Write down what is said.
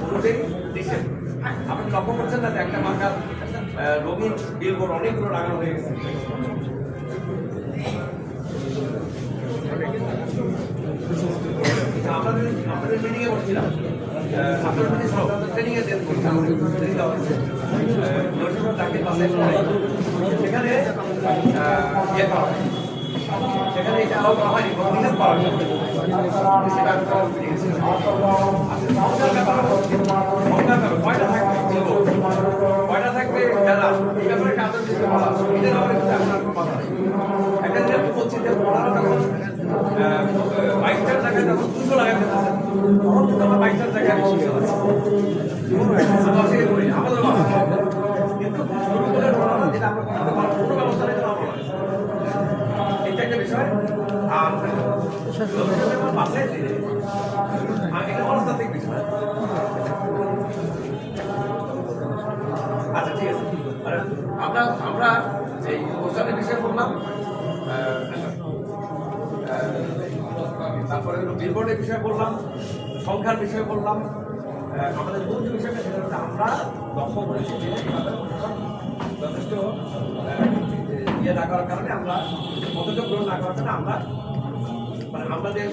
শুরুতেই দিচ্ছেন। আপনি লক্ষ্য করছেন না যে একটা মার্কার রঙিন বিলবোর্ড অনেকগুলো লাগানো হয়ে গেছে। আপনাদের মিটিংয়ে বলছিলাম, আপনার মিটিং ট্রেনিংয়ে সেখানে সেখানে এটা আলাও করা হয়নি, নিষেধ করা হয়নি। কয়টা থাকবে যারা এই ব্যাপারে একটা আদর দিতে বলা এদের ব্যাপারে কিন্তু আপনার কোনো কথা নেই। একটা যে বলছি যে পড়ানো যখন 22টার জায়গায় যখন 200 লাগাতে চাচ্ছেন তখন কিন্তু আমরা 22টার জায়গায় বেশি আমাদের কিন্তু শুরু করে পড়ানো যেটা আমরা কোনো ব্যবস্থা নিতে পারবো না, এটা একটা বিষয়। আর বাসায় এটা মনস্তাত্ত্বিক বিষয়। আচ্ছা ঠিক আছে, আমরা এই অনুষ্ঠানের বিষয়ে বললাম, তারপরে বিলবোর্ডের বিষয়ে বললাম, সংখ্যার বিষয়ে বললাম। আমাদের মূল যে বিষয়টা সেটা হচ্ছে আমরা লক্ষ্য করেছি যে যথেষ্ট ইয়ে না করার কারণে আমরা পদক্ষেপ গ্রহণ না করার কারণে আমরা মানে আমাদের